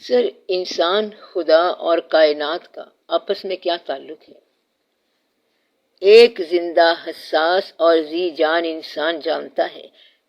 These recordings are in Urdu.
سر، انسان، خدا اور کائنات کا آپس میں کیا تعلق ہے؟ ایک زندہ، حساس اور ذی جان انسان جانتا ہے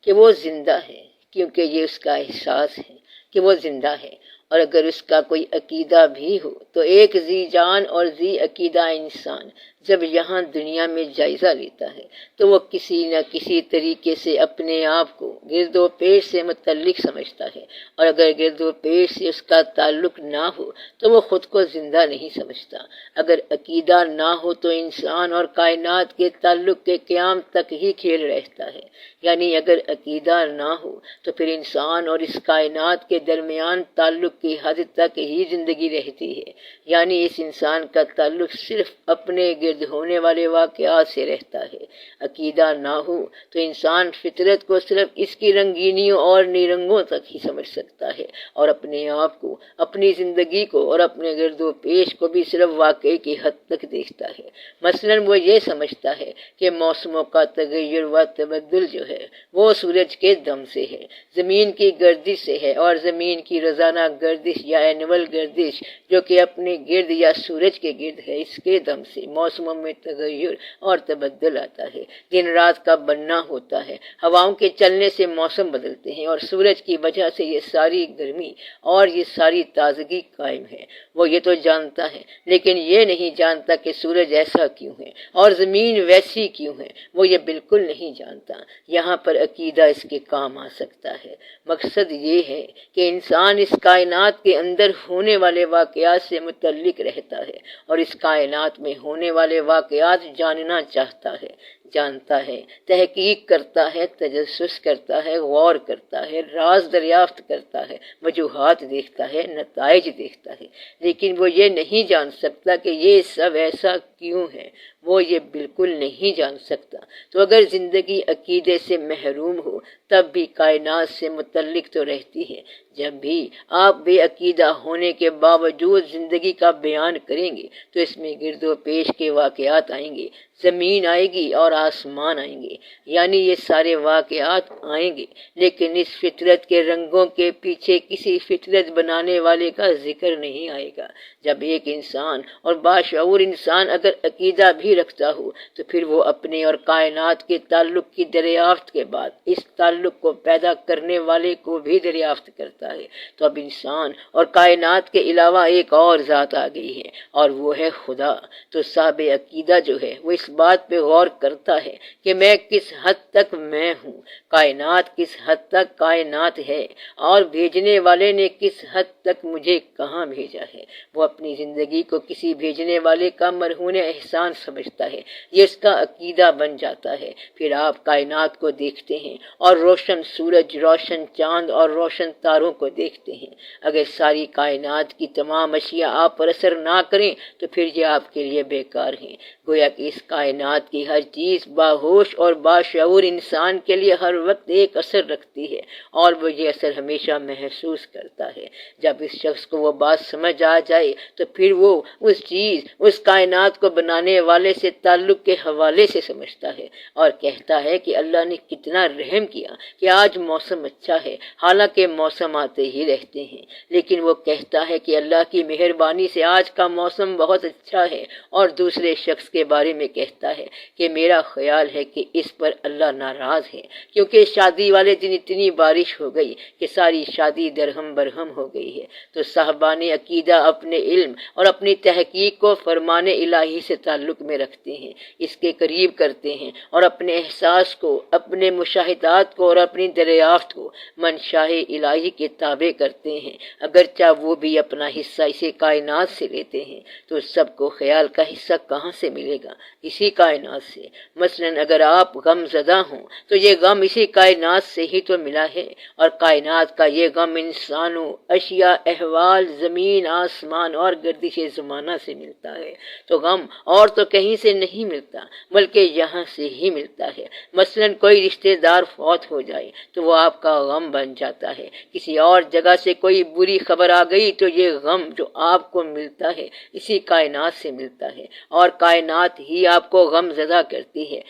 کہ وہ زندہ ہے، کیونکہ یہ اس کا احساس ہے کہ وہ زندہ ہے، اور اگر اس کا کوئی عقیدہ بھی ہو تو ایک ذی جان اور ذی عقیدہ انسان جب یہاں دنیا میں جائزہ لیتا ہے تو وہ کسی نہ کسی طریقے سے اپنے آپ کو گرد و پیش سے متعلق سمجھتا ہے، اور اگر گرد و پیش سے اس کا تعلق نہ ہو تو وہ خود کو زندہ نہیں سمجھتا۔ اگر عقیدہ نہ ہو تو انسان اور کائنات کے تعلق کے قیام تک ہی کھیل رہتا ہے، یعنی اگر عقیدہ نہ ہو تو پھر انسان اور اس کائنات کے درمیان تعلق کی حد تک ہی زندگی رہتی ہے، یعنی اس انسان کا تعلق صرف اپنے گرد ہونے والے واقعات سے رہتا ہے۔ عقیدہ نہ ہو تو انسان فطرت کو صرف اس کی رنگینیوں اور نیرنگوں تک ہی سمجھ سکتا ہے، اور اپنے آپ کو، اپنی زندگی کو اور اپنے گرد و پیش کو بھی صرف واقعے کی حد تک دیکھتا ہے۔ مثلاً وہ یہ سمجھتا ہے کہ موسموں کا تغیر و تبدل جو ہے وہ سورج کے دم سے ہے، زمین کی گردش سے ہے، اور زمین کی روزانہ گردش یا اینول گردش جو کہ اپنے گرد یا سورج کے گرد ہے، اس کے دم سے موسموں میں تغیر اور تبدل آتا ہے۔ دن رات کا بننا ہوتا ہے، ہواؤں کے چلنے سے موسم بدلتے ہیں، اور سورج کی وجہ سے یہ ساری گرمی اور یہ ساری تازگی قائم ہے۔ وہ یہ تو جانتا ہے، لیکن یہ نہیں جانتا کہ سورج ایسا کیوں ہے اور زمین ویسی کیوں ہے، وہ یہ بالکل نہیں جانتا۔ یہاں پر عقیدہ اس کے کام آ سکتا ہے۔ مقصد یہ ہے کہ انسان اس کائنات کے اندر ہونے والے واقعات سے متعلق رہتا ہے، اور اس کائنات میں ہونے والے واقعات جاننا چاہتا ہے، جانتا ہے، تحقیق کرتا ہے، تجسس کرتا ہے، غور کرتا ہے، راز دریافت کرتا ہے، وجوہات دیکھتا ہے، نتائج دیکھتا ہے، لیکن وہ یہ نہیں جان سکتا کہ یہ سب ایسا کیوں ہے، وہ یہ بالکل نہیں جان سکتا۔ تو اگر زندگی عقیدے سے محروم ہو تب بھی کائنات سے متعلق تو رہتی ہے۔ جب بھی آپ بے عقیدہ ہونے کے باوجود زندگی کا بیان کریں گے تو اس میں گرد و پیش کے واقعات آئیں گے، زمین آئے گی اور آسمان آئیں گے، یعنی یہ سارے واقعات آئیں گے، لیکن اس فطرت کے رنگوں کے پیچھے کسی فطرت بنانے والے کا ذکر نہیں آئے گا۔ جب ایک انسان اور باشعور انسان اگر عقیدہ بھی رکھتا ہو تو پھر وہ اپنے اور کائنات کے تعلق کی دریافت کے بعد اس تعلق کو پیدا کرنے والے کو بھی دریافت کرتا ہے، تو اب انسان اور کائنات کے علاوہ ایک اور ذات آ گئی ہے، اور وہ ہے خدا۔ تو صاحب عقیدہ جو ہے وہ اس بات پہ غور کرتا ہے کہ میں کس حد تک میں ہوں، کائنات کس حد تک کائنات ہے، اور بھیجنے والے نے کس حد تک مجھے کہاں بھیجا ہے۔ وہ اپنی زندگی کو کسی بھیجنے والے کا مرہون احسان سمجھتا ہے، یہ اس کا عقیدہ بن جاتا ہے۔ پھر آپ کائنات کو دیکھتے ہیں اور روشن سورج، روشن چاند اور روشن تاروں کو دیکھتے ہیں۔ اگر ساری کائنات کی تمام اشیاء آپ پر اثر نہ کریں تو پھر یہ آپ کے لیے بیکار ہیں۔ گویا کہ اس کائنات کی ہر چیز باہوش اور باشعور انسان کے لیے ہر وقت ایک اثر رکھتی ہے، اور وہ یہ اثر ہمیشہ محسوس کرتا ہے۔ جب اس شخص کو وہ بات سمجھ آ جائے تو پھر وہ اس چیز، اس کائنات کو بنانے والے سے تعلق کے حوالے سے سمجھتا ہے، اور کہتا ہے کہ اللہ نے کتنا رحم کیا کہ آج موسم اچھا ہے، حالانکہ موسم آتے ہی رہتے ہیں، لیکن وہ کہتا ہے کہ اللہ کی مہربانی سے آج کا موسم بہت اچھا ہے، اور دوسرے شخص کے بارے میں کہتا ہے کہ میرا خیال ہے کہ اس پر اللہ ناراض ہے، کیونکہ شادی والے دن اتنی بارش ہو گئی کہ ساری شادی درہم برہم ہو گئی ہے۔ تو صاحبان عقیدہ اپنے علم اور اپنی تحقیق کو فرمان الہی سے تعلق میں رکھتے ہیں، اس کے قریب کرتے ہیں، اور اپنے احساس کو، اپنے مشاہدات کو اور اپنی دریافت کو منشاء الہی کے تابع کرتے ہیں، اگرچہ وہ بھی اپنا حصہ اسی کائنات سے لیتے ہیں۔ تو سب کو خیال کا حصہ کہاں سے ملے گا؟ اسی کائنات سے۔ مثلاً اگر آپ غم زدہ ہوں تو یہ غم اسی کائنات سے ہی تو ملا ہے، اور کائنات کا یہ غم انسانوں، اشیاء، احوال، زمین، آسمان اور گردش زمانہ سے ملتا ہے۔ تو غم اور تو کہیں سے نہیں ملتا بلکہ یہاں سے ہی ملتا ہے۔ مثلاً کوئی رشتہ دار فوت ہو جائے تو وہ آپ کا غم بن جاتا ہے۔ کسی اور جگہ سے کوئی بری خبر آ گئی تو یہ غم جو آپ کو ملتا ہے اسی کائنات سے ملتا ہے، اور کائنات ہی آپ آپ کو غم زدہ کرتی ہے،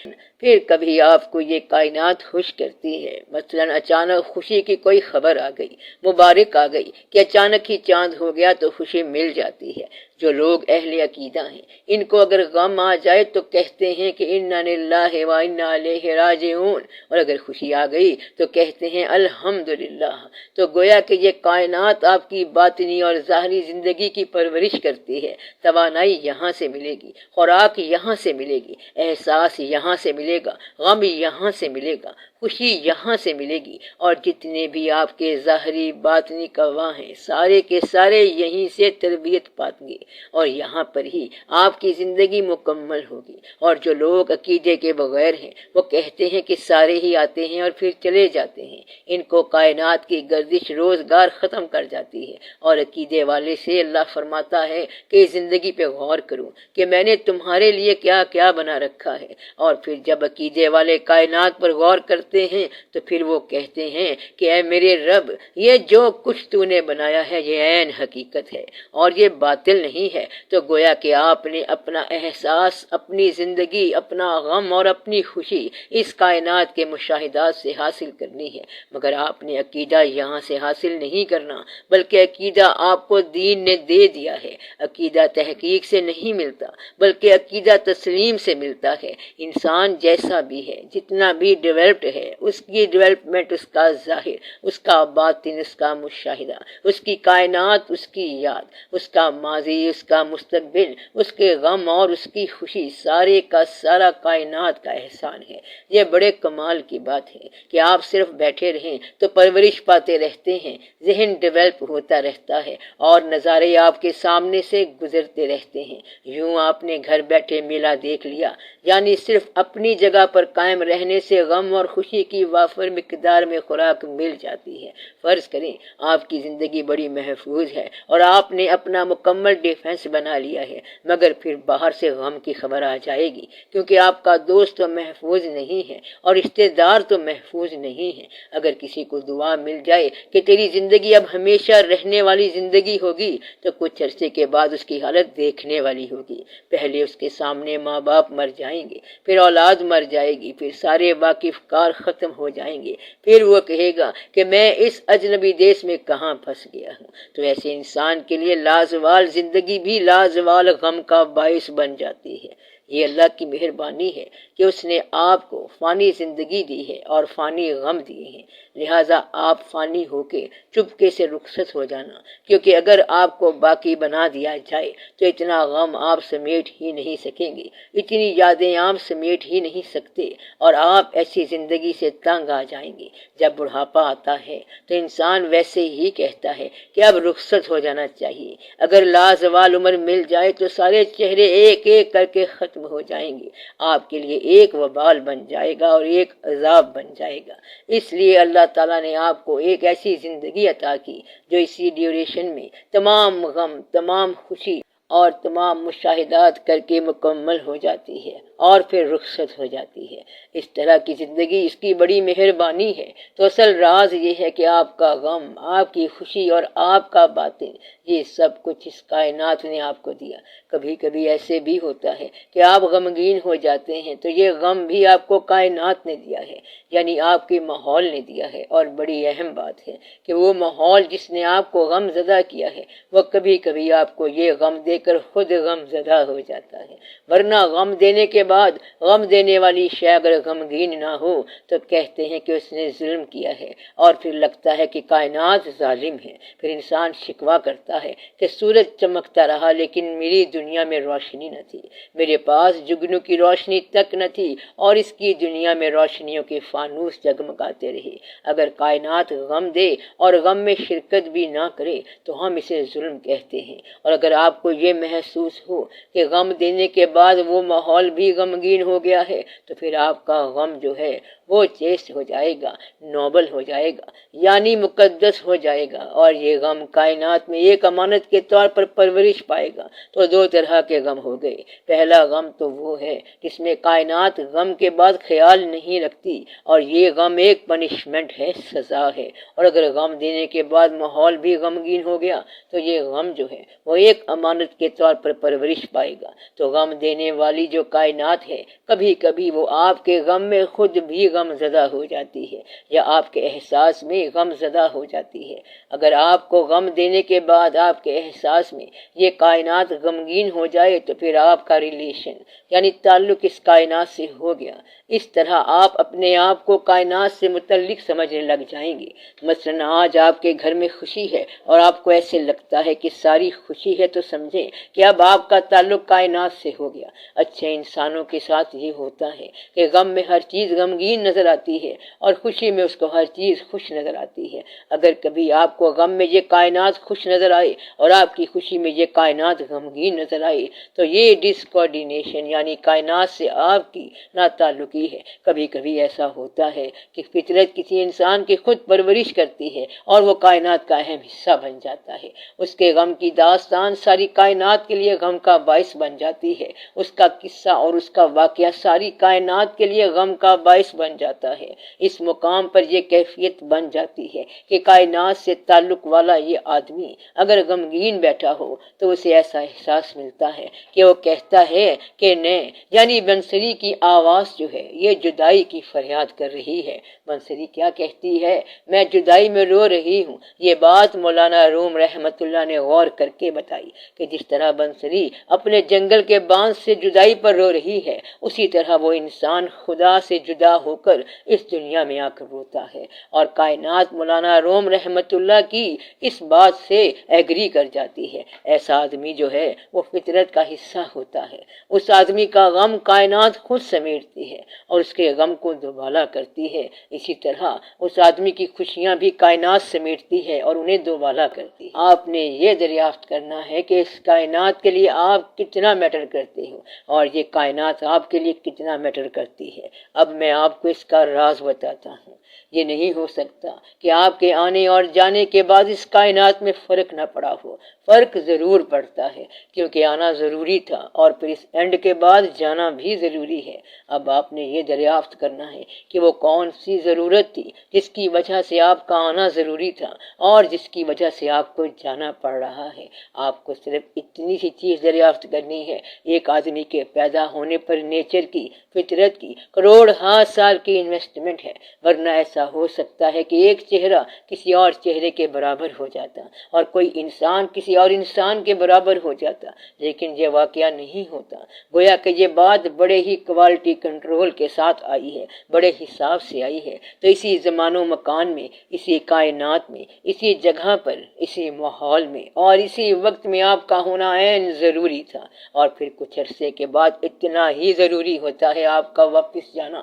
پھر کبھی آپ کو یہ کائنات خوش کرتی ہے۔ مثلا اچانک خوشی کی کوئی خبر آ گئی، مبارک آ گئی کہ اچانک ہی چاند ہو گیا تو خوشی مل جاتی ہے۔ جو لوگ اہل عقیدہ ہیں، ان کو اگر غم آ جائے تو کہتے ہیں کہ انا للہ و انا الیہ راجعون، اور اگر خوشی آ گئی تو کہتے ہیں الحمدللہ۔ تو گویا کہ یہ کائنات آپ کی باطنی اور ظاہری زندگی کی پرورش کرتی ہے۔ توانائی یہاں سے ملے گی، خوراک یہاں سے ملے گی، احساس یہاں سے ملے گا، غم یہاں سے ملے گا، خوشی یہاں سے ملے گی، اور جتنے بھی آپ کے ظاہری باطنی قوا ہیں سارے کے سارے یہیں سے تربیت پائیں گے، اور یہاں پر ہی آپ کی زندگی مکمل ہوگی۔ اور جو لوگ عقیدے کے بغیر ہیں وہ کہتے ہیں کہ سارے ہی آتے ہیں اور پھر چلے جاتے ہیں، ان کو کائنات کی گردش روزگار ختم کر جاتی ہے۔ اور عقیدے والے سے اللہ فرماتا ہے کہ زندگی پہ غور کروں کہ میں نے تمہارے لیے کیا کیا بنا رکھا ہے، اور پھر جب عقیدے والے کائنات پر غور کرتے ہیں تو پھر وہ کہتے ہیں کہ اے میرے رب، یہ جو کچھ تو نے بنایا ہے یہ عین حقیقت ہے اور یہ باطل نہیں ہے۔ تو گویا کہ آپ نے اپنا احساس، اپنی زندگی، اپنا غم اور اپنی خوشی اس کائنات کے مشاہدات سے حاصل کرنی ہے، مگر آپ نے عقیدہ یہاں سے حاصل نہیں کرنا، بلکہ عقیدہ آپ کو دین نے دے دیا ہے۔ عقیدہ تحقیق سے نہیں ملتا بلکہ عقیدہ تسلیم سے ملتا ہے۔ انسان جیسا بھی ہے، جتنا بھی ڈیولپڈ ہے، اس کی ڈیولپمنٹ، اس کا ظاہر، اس کا باطن، اس کا مشاہدہ، اس کی کائنات، اس کی یاد، اس کا ماضی، اس کا مستقبل، اس کے غم اور اس کی خوشی، سارے کا سارا کائنات کا احسان ہے۔ یہ بڑے کمال کی بات ہے کہ آپ صرف بیٹھے رہیں تو پرورش پاتے رہتے ہیں، ذہن ڈیولپ ہوتا رہتا ہے اور نظارے آپ کے سامنے سے گزرتے رہتے ہیں۔ یوں آپ نے گھر بیٹھے میلہ دیکھ لیا، یعنی صرف اپنی جگہ پر قائم رہنے سے غم اور خوشی کی وافر مقدار میں خوراک مل جاتی ہے۔ فرض کریں آپ کی زندگی بڑی محفوظ ہے اور آپ نے اپنا مکمل ڈیفنس بنا لیا ہے، مگر پھر باہر سے غم کی خبر آ جائے گی، کیونکہ آپ کا دوست تو محفوظ نہیں ہے اور رشتہ دار تو محفوظ نہیں ہے۔ اگر کسی کو دعا مل جائے کہ تیری زندگی اب ہمیشہ رہنے والی زندگی ہوگی تو کچھ عرصے کے بعد اس کی حالت دیکھنے والی ہوگی۔ پہلے اس کے سامنے ماں باپ مر جائیں گے، پھر اولاد مر جائے گی، پھر سارے واقف کار ختم ہو جائیں گے، پھر وہ کہے گا کہ میں اس اجنبی دیش میں کہاں پھنس گیا ہوں۔ تو ایسے انسان کے لیے لازوال زندگی بھی لازوال غم کا باعث بن جاتی ہے۔ یہ اللہ کی مہربانی ہے کہ اس نے آپ کو فانی زندگی دی ہے اور فانی غم دیے ہیں، لہٰذا آپ فانی ہو کے چپکے سے رخصت ہو جانا، کیونکہ اگر آپ کو باقی بنا دیا جائے تو اتنا غم آپ سمیٹ ہی نہیں سکیں گے، اتنی یادیں آپ سمیٹ ہی نہیں سکتے، اور آپ ایسی زندگی سے تنگ آ جائیں گے۔ جب بڑھاپا آتا ہے تو انسان ویسے ہی کہتا ہے کہ اب رخصت ہو جانا چاہیے۔ اگر لازوال عمر مل جائے تو سارے چہرے ایک ایک کر کے ختم ہو جائیں گے، آپ کے لیے ایک وبال بن جائے گا اور ایک عذاب بن جائے گا۔ اس لیے اللہ تعالیٰ نے آپ کو ایک ایسی زندگی عطا کی جو اسی ڈیوریشن میں تمام غم، تمام خوشی اور تمام مشاہدات کر کے مکمل ہو جاتی ہے اور پھر رخصت ہو جاتی ہے۔ اس طرح کی زندگی اس کی بڑی مہربانی ہے۔ تو اصل راز یہ ہے کہ آپ کا غم، آپ کی خوشی اور آپ کا باطن، یہ سب کچھ اس کائنات نے آپ کو دیا۔ کبھی کبھی ایسے بھی ہوتا ہے کہ آپ غمگین ہو جاتے ہیں تو یہ غم بھی آپ کو کائنات نے دیا ہے، یعنی آپ کے ماحول نے دیا ہے۔ اور بڑی اہم بات ہے کہ وہ ماحول جس نے آپ کو غم زدہ کیا ہے وہ کبھی کبھی آپ کو یہ غم دے کر خود غم زدہ ہو جاتا ہے، ورنہ غم دینے کے بعد غم دینے والی شے اگر غمگین نہ ہو تو کہتے ہیں کہ اس نے ظلم کیا ہے، اور پھر لگتا ہے کہ کائنات ظالم ہے۔ پھر انسان شکوہ کرتا ہے کہ سورج چمکتا رہا لیکن میری دنیا میں روشنی نہ تھی، میرے پاس جگنو کی روشنی تک نہ تھی، اور اس کی دنیا میں روشنیوں کے فانوس جگمگاتے رہے۔ اگر کائنات غم دے اور غم میں شرکت بھی نہ کرے تو ہم اسے ظلم کہتے ہیں۔ اور اگر آپ کو یہ محسوس ہو کہ غم دینے کے بعد وہ ماحول بھی غمگین ہو گیا ہے تو پھر آپ کا غم جو ہے وہ چیست ہو جائے گا، نوبل ہو جائے گا، یعنی مقدس ہو جائے گا، اور یہ غم کائنات میں ایک امانت کے طور پر پرورش پائے گا۔ تو دو طرح کے غم ہو گئے۔ پہلا غم تو وہ ہے جس میں کائنات غم کے بعد خیال نہیں رکھتی، اور یہ غم ایک پنشمنٹ ہے، سزا ہے۔ اور اگر غم دینے کے بعد ماحول بھی غمگین ہو گیا تو یہ غم جو ہے وہ ایک امانت کے طور پر پرورش پائے گا۔ تو غم دینے والی جو کائنات ہے، کبھی کبھی وہ آپ کے غم میں خود بھی غم زدہ ہو جاتی ہے یا آپ کے احساس میں غم زدہ ہو جاتی ہے۔ اگر آپ کو غم دینے کے بعد آپ کے احساس میں یہ کائنات غمگین ہو جائے تو پھر آپ کا ریلیشن یعنی تعلق اس کائنات سے ہو گیا۔ اس طرح آپ اپنے آپ کو کائنات سے متعلق سمجھنے لگ جائیں گے۔ مثلا آج آپ کے گھر میں خوشی ہے اور آپ کو ایسے لگتا ہے کہ ساری خوشی ہے، تو سمجھیں کہ اب آپ کا تعلق کائنات سے ہو گیا۔ اچھے انسانوں کے ساتھ یہ ہوتا ہے کہ غم میں ہر چیز غمگین نظر آتی ہے اور خوشی میں اس کو ہر چیز خوش نظر آتی ہے۔ اگر کبھی آپ کو غم میں یہ کائنات خوش نظر آئے اور آپ کی خوشی میں یہ کائنات غمگین نظر آئے تو یہ ڈس کوآرڈینیشن یعنی کائنات سے آپ کی ناتعلقی ہے۔ کبھی کبھی ایسا ہوتا ہے کہ فطرت کسی انسان کی خود پرورش کرتی ہے اور وہ کائنات کا اہم حصہ بن جاتا ہے۔ اس کے غم کی داستان ساری کائنات کے لیے غم کا باعث بن جاتی ہے۔ اس کا قصہ اور اس کا واقعہ ساری کائنات کے لیے غم کا باعث بن جاتا ہے۔ اس مقام پر یہ کیفیت بن جاتی ہے کہ کائنات سے تعلق والا یہ آدمی اگر غمگین بیٹھا ہو تو اسے ایسا احساس ملتا ہے کہ وہ کہتا ہے کہ نہیں، یعنی بنسری کی آواز جو ہے یہ جدائی کی فریاد کر رہی ہے۔ بنسری کیا کہتی ہے؟ میں جدائی میں رو رہی ہوں۔ یہ بات مولانا روم رحمت اللہ نے غور کر کے بتائی کہ جس طرح بنسری اپنے جنگل کے بانس سے جدائی پر رو رہی ہے، اسی طرح وہ انسان خدا سے جدا ہو کر اس دنیا میں آ کر روتا ہے۔ اور کائنات مولانا روم رحمت اللہ کی اس بات سے ایگری کر جاتی ہے۔ ایسا آدمی جو ہے وہ فطرت کا حصہ ہوتا ہے۔ اس آدمی کا غم کائنات خود سمیٹتی ہے اور اس کے غم کو دوبالا کرتی ہے۔ اسی طرح اس آدمی کی خوشیاں بھی کائنات سمیٹتی ہے اور انہیں دوبالا کرتی ہے۔ آپ نے یہ دریافت کرنا ہے کہ اس کائنات کے لیے آپ کتنا میٹر کرتے ہو اور یہ کائنات آپ کے لیے کتنا میٹر کرتی ہے۔ اب میں آپ کو اس کا راز بتاتا ہوں۔ یہ نہیں ہو سکتا کہ آپ کے آنے اور جانے کے بعد اس کائنات میں فرق نہ پڑا ہو۔ فرق ضرور پڑتا ہے کیونکہ آنا ضروری تھا اور پھر اس اینڈ کے بعد جانا بھی ضروری ہے۔ اب آپ نے یہ دریافت کرنا ہے کہ وہ کون سی ضرورت تھی جس کی وجہ سے آپ کا آنا ضروری تھا اور جس کی وجہ سے آپ کو جانا پڑ رہا ہے۔ آپ کو صرف اتنی سی چیز دریافت کرنی ہے، ایک آدمی کے پیدا ہونے پر نیچر کی، فطرت کی کروڑ ہا سال کی انویسٹمنٹ ہے، ورنہ ایسا ہو سکتا ہے کہ ایک چہرہ کسی اور چہرے کے برابر ہو جاتا اور کوئی انسان کسی اور انسان کے برابر ہو جاتا، لیکن یہ واقعہ نہیں ہوتا۔ گویا کہ یہ بات بڑے ہی کوالٹی کنٹرول کے ساتھ آئی ہے، بڑے حساب سے آئی ہے۔ تو اسی زمان و مکان میں، اسی کائنات میں، اسی جگہ پر، اسی ماحول میں اور اسی وقت میں آپ کا ہونا عین ضروری تھا، اور پھر کچھ عرصے کے بعد اتنا ہی ضروری ہوتا ہے آپ کا واپس جانا۔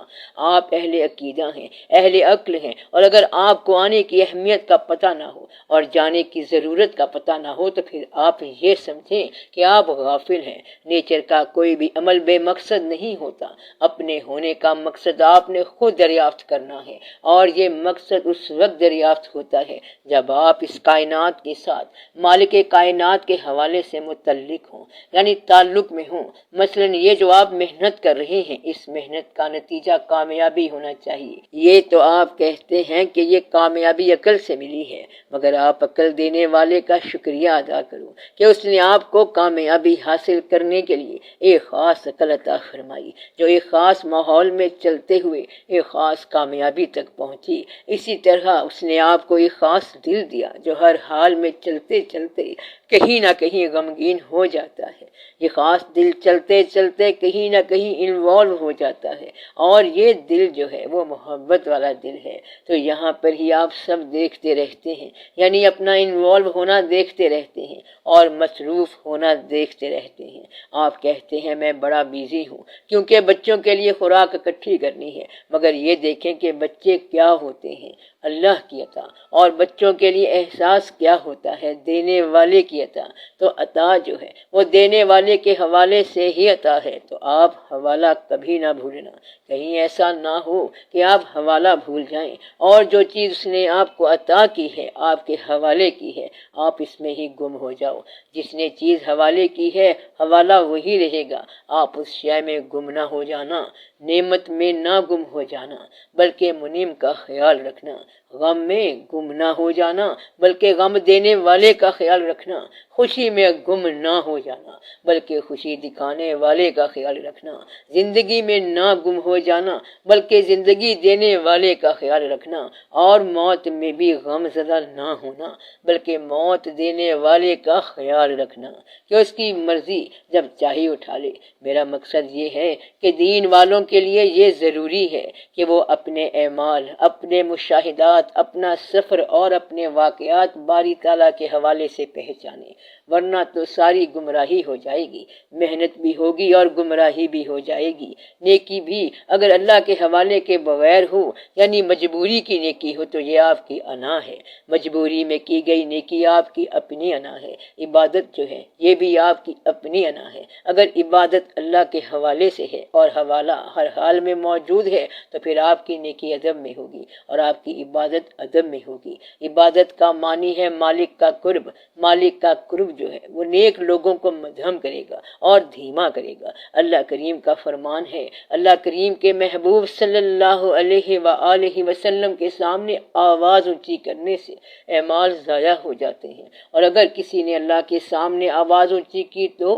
آپ اہل عقیدہ ہیں، اہل عقل ہیں، اور اگر آپ کو آنے کی اہمیت کا پتہ نہ ہو اور جانے کی ضرورت کا پتہ نہ ہو تو پھر آپ یہ سمجھیں کہ آپ غافل ہیں۔ نیچر کا کوئی بھی عمل بے مقصد نہیں ہوتا۔ اپنے ہونے کا مقصد آپ نے خود دریافت کرنا ہے، اور یہ مقصد اس وقت دریافت ہوتا ہے جب آپ اس کائنات کے ساتھ مالک کائنات کے حوالے سے متعلق ہوں، یعنی تعلق میں ہوں۔ مثلا یہ جو آپ محنت کر رہے ہیں، اس محنت کا نتیجہ کامیابی ہونا چاہیے۔ یہ تو آپ کہتے ہیں کہ یہ کامیابی عقل سے ملی ہے، مگر آپ عقل دینے والے کا شکریہ ادا کرو کہ اس نے آپ کو کامیابی حاصل کرنے کے لیے ایک خاص عقل عطا فرمائی، جو ایک خاص ماحول میں چلتے ہوئے ایک خاص کامیابی تک پہنچی۔ اسی طرح اس نے آپ کو ایک خاص دل دیا جو ہر حال میں چلتے چلتے کہیں نہ کہیں غمگین ہو جاتا ہے۔ یہ خاص دل چلتے چلتے کہیں نہ کہیں انوالو ہو جاتا ہے، اور یہ دل جو ہے وہ محبت والا دل ہے۔ تو یہاں پر ہی آپ سب دیکھتے رہتے ہیں، یعنی اپنا انوالو ہونا دیکھتے رہتے ہیں اور مصروف ہونا دیکھتے رہتے ہیں۔ آپ کہتے ہیں میں بڑا بیزی ہوں کیونکہ بچوں کے لیے خوراک اکٹھی کرنی ہے، مگر یہ دیکھیں کہ بچے کیا ہوتے ہیں، اللہ کی عطا، اور بچوں کے لیے احساس کیا ہوتا ہے، دینے والے کی عطا۔ تو عطا جو ہے وہ دینے والے کے حوالے سے ہی عطا ہے، تو آپ حوالہ کبھی نہ بھولنا۔ کہیں ایسا نہ ہو کہ آپ حوالہ بھول جائیں اور جو چیز اس نے آپ کو عطا کی ہے، آپ کے حوالے کی ہے، آپ اس میں ہی گم ہو جاؤ۔ جس نے چیز حوالے کی ہے، حوالہ وہی رہے گا، آپ اس شے میں گم نہ ہو جانا۔ نعمت میں نہ گم ہو جانا بلکہ منعم کا خیال رکھنا، غم میں گم نہ ہو جانا بلکہ غم دینے والے کا خیال رکھنا، خوشی میں گم نہ ہو جانا بلکہ خوشی دکھانے والے کا خیال رکھنا، زندگی میں نہ گم ہو جانا بلکہ زندگی دینے والے کا خیال رکھنا، اور موت میں بھی غم زدہ نہ ہونا بلکہ موت دینے والے کا خیال رکھنا کہ اس کی مرضی جب چاہے اٹھا لے۔ میرا مقصد یہ ہے کہ دین والوں کے لیے یہ ضروری ہے کہ وہ اپنے اعمال، اپنے مشاہدات، اپنا سفر اور اپنے واقعات باری تعالیٰ کے حوالے سے پہچانے، ورنہ تو ساری گمراہی ہو جائے گی، محنت بھی ہوگی اور گمراہی بھی ہو جائے گی۔ نیکی بھی اگر اللہ کے حوالے کے بغیر ہو، یعنی مجبوری کی نیکی ہو، تو یہ آپ کی انا ہے، مجبوری میں کی گئی نیکی آپ کی اپنی انا ہے۔ عبادت جو ہے یہ بھی آپ کی اپنی انا ہے۔ اگر عبادت اللہ کے حوالے سے ہے اور حوالہ ہر حال میں موجود ہے تو پھر آپ کی نیکی ادب میں ہوگی اور آپ کی عبادت ادب میں ہوگی۔ عبادت کا معنی ہے مالک کا قرب۔ مالک کا قرب جو ہے وہ نیک لوگوں کو مدھم کرے گا اور دھیما کرے گا۔ اللہ کریم کا فرمان ہے، اللہ کریم کے محبوب صلی اللہ علیہ وآلہ وسلم کے سامنے آواز اونچی کرنے سے اعمال ضائع ہو جاتے ہیں، اور اگر کسی نے اللہ کے سامنے آواز اونچی کی تو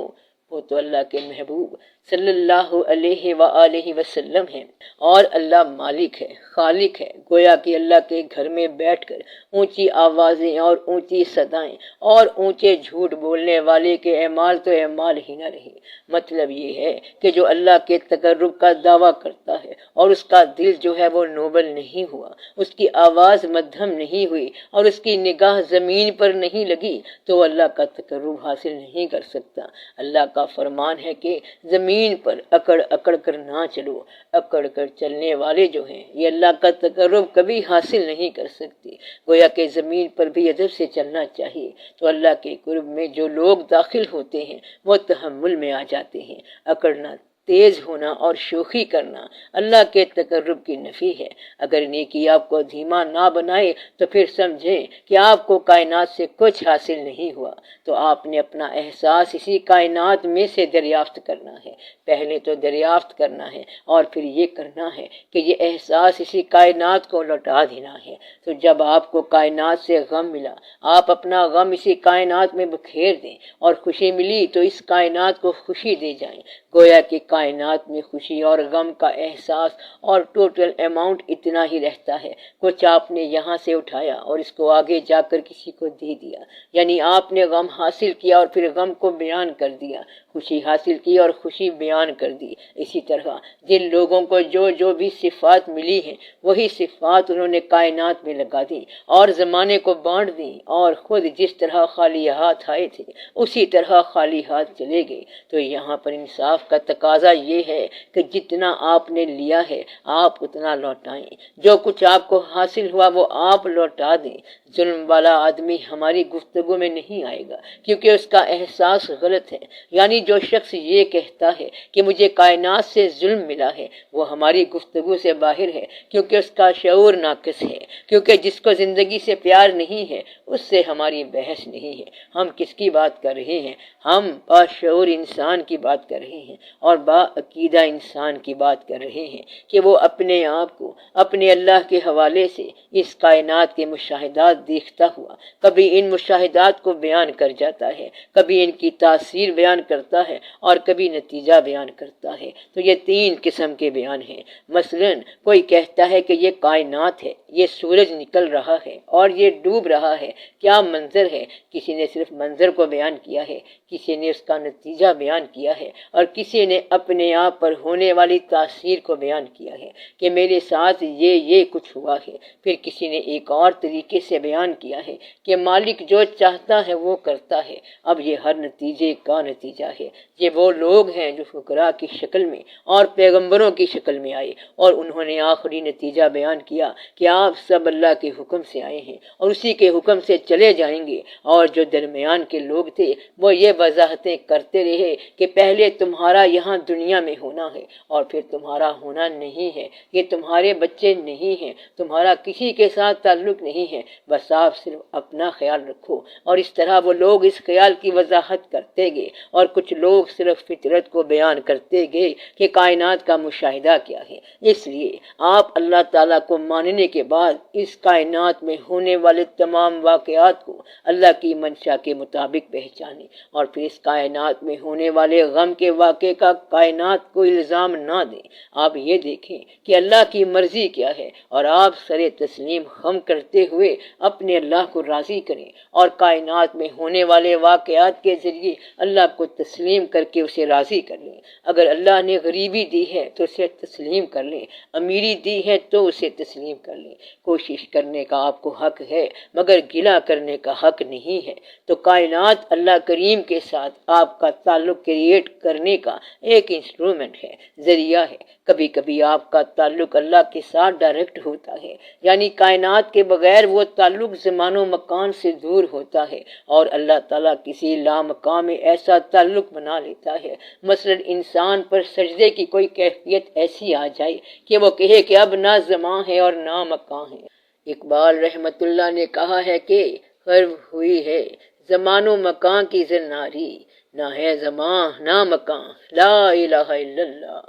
وہ تو اللہ کے محبوب صلی اللہ علیہ وآلہ وسلم ہیں، اور اللہ مالک ہے، خالق ہے۔ گویا کہ اللہ کے گھر میں بیٹھ کر اونچی آوازیں اور اونچی صدائیں اور اونچے جھوٹ بولنے والے کے اعمال تو اعمال ہی نہ رہے۔ مطلب یہ ہے کہ جو اللہ کے تقرب کا دعویٰ کرتا ہے اور اس کا دل جو ہے وہ نوبل نہیں ہوا، اس کی آواز مدھم نہیں ہوئی اور اس کی نگاہ زمین پر نہیں لگی، تو وہ اللہ کا تقرب حاصل نہیں کر سکتا۔ اللہ کا فرمان ہے کہ زمین پر اکڑ اکڑ کر نہ چلو، اکڑ کر چلنے والے جو ہیں یہ اللہ کا تقرب کبھی حاصل نہیں کر سکتے۔ گویا کہ زمین پر بھی ادب سے چلنا چاہیے، تو اللہ کے قرب میں جو لوگ داخل ہوتے ہیں وہ تحمل میں آ جاتے ہیں۔ اکڑنا، تیز ہونا اور شوخی کرنا اللہ کے تقرب کی نفی ہے۔ اگر نیکی آپ کو دھیما نہ بنائے تو پھر سمجھیں کہ آپ کو کائنات سے کچھ حاصل نہیں ہوا، تو آپ نے اپنا احساس اسی کائنات میں سے دریافت کرنا ہے۔ پہلے تو دریافت کرنا ہے اور پھر یہ کرنا ہے کہ یہ احساس اسی کائنات کو لوٹا دینا ہے۔ تو جب آپ کو کائنات سے غم ملا، آپ اپنا غم اسی کائنات میں بکھیر دیں، اور خوشی ملی تو اس کائنات کو خوشی دے جائیں۔ گویا کہ کائنات میں خوشی اور غم کا احساس اور ٹوٹل اماؤنٹ اتنا ہی رہتا ہے۔ کچھ آپ نے یہاں سے اٹھایا اور اس کو آگے جا کر کسی کو دے دیا، یعنی آپ نے غم حاصل کیا اور پھر غم کو بیان کر دیا، خوشی حاصل کی اور خوشی بیان کر دی۔ اسی طرح جن لوگوں کو جو بھی صفات ملی ہیں وہی صفات انہوں نے کائنات میں لگا دی اور زمانے کو بانٹ دی، اور خود جس طرح خالی ہاتھ آئے تھے اسی طرح خالی ہاتھ چلے گئے۔ تو یہاں پر انصاف کا تقاضا یہ ہے کہ جتنا آپ نے لیا ہے آپ اتنا لوٹائیں، جو کچھ آپ کو حاصل ہوا وہ آپ لوٹا دیں۔ ظلم والا آدمی ہماری گفتگو میں نہیں آئے گا کیونکہ اس کا احساس غلط ہے، یعنی جو شخص یہ کہتا ہے کہ مجھے کائنات سے ظلم ملا ہے وہ ہماری گفتگو سے باہر ہے، کیونکہ اس کا شعور ناقص ہے، کیونکہ جس کو زندگی سے پیار نہیں ہے اس سے ہماری بحث نہیں ہے۔ ہم کس کی بات کر رہے ہیں؟ ہم باشعور انسان کی بات کر رہے ہیں اور با عقیدہ انسان کی بات کر رہے ہیں کہ وہ اپنے آپ کو اپنے اللہ کے حوالے سے اس کائنات کے مشاہدات دیکھتا ہوا کبھی ان مشاہدات کو بیان کر جاتا ہے، کبھی ان کی تاثیر بیان کرتا ہے اور کبھی نتیجہ بیان کرتا ہے۔ تو یہ تین قسم کے بیان ہیں۔ مثلا کوئی کہتا ہے کہ یہ کائنات ہے، یہ سورج نکل رہا ہے اور یہ ڈوب رہا ہے، کیا منظر ہے۔ کسی نے صرف منظر کو بیان کیا ہے، کسی نے اس کا نتیجہ بیان کیا ہے، اور کسی نے اپنے آپ پر ہونے والی تاثیر کو بیان کیا ہے کہ میرے ساتھ یہ کچھ ہوا ہے۔ پھر کسی نے ایک اور طریقے سے بیان کیا ہے کہ مالک جو چاہتا ہے وہ کرتا ہے۔ اب یہ ہر نتیجے کا نتیجہ ہے۔ یہ وہ لوگ ہیں جو فقراء کی شکل میں اور پیغمبروں کی شکل میں آئے اور انہوں نے آخری نتیجہ بیان کیا کہ آپ سب اللہ کے حکم سے آئے ہیں اور اسی کے حکم سے چلے جائیں گے، اور جو درمیان کے لوگ تھے وہ یہ وضاحتیں کرتے رہے کہ پہلے تمہارا یہاں دنیا میں ہونا ہے، اور پھر تمہارا ہونا نہیں ہے، یہ تمہارے بچے نہیں ہیں، تمہارا کسی کے ساتھ تعلق نہیں ہے، بس آپ صرف اپنا خیال رکھو۔ اور اس طرح وہ لوگ اس خیال کی وضاحت کرتے گئے، اور کچھ لوگ صرف فطرت کو بیان کرتے گئے کہ کائنات کا مشاہدہ کیا ہے۔ اس لیے آپ اللہ تعالیٰ کو ماننے کے بعد اس کائنات میں ہونے والے تمام واقعات کو اللہ کی منشا کے مطابق پہچانیں، اور پھر اس کائنات میں ہونے والے غم کے واقعے کا کائنات کو الزام نہ دیں۔ آپ یہ دیکھیں کہ اللہ کی مرضی کیا ہے، اور آپ سر تسلیم خم کرتے ہوئے اپنے اللہ کو راضی کریں، اور کائنات میں ہونے والے واقعات کے ذریعے اللہ کو تسلیم کر کے اسے راضی کر لیں۔ اگر اللہ نے غریبی دی ہے تو اسے تسلیم کر لیں، امیری دی ہے تو اسے تسلیم کر لیں۔ کوشش کرنے کا آپ کو حق ہے، مگر گلہ کرنے کا حق نہیں ہے۔ تو کائنات اللہ کریم کے ساتھ آپ کا تعلق کریٹ کرنے کا ایک انسٹرومنٹ ہے، ذریعہ ہے۔ کبھی کبھی آپ کا تعلق اللہ کے ساتھ ڈائریکٹ ہوتا ہے، یعنی کائنات کے بغیر وہ تعلق زمان و مکان سے دور ہوتا ہے، اور اللہ تعالیٰ کسی لامکان میں ایسا تعلق بنا لیتا ہے، مثلا انسان پر سجدے کی کوئی کیفیت ایسی آ جائے کہ وہ کہے کہ اب نہ زمان ہے اور نہ مکان ہے۔ اقبال رحمت اللہ نے کہا ہے کہ خرب ہوئی ہے زمان و مکان کی زناری، نہ ہے زمان نہ مکان، لا الہ الا اللہ۔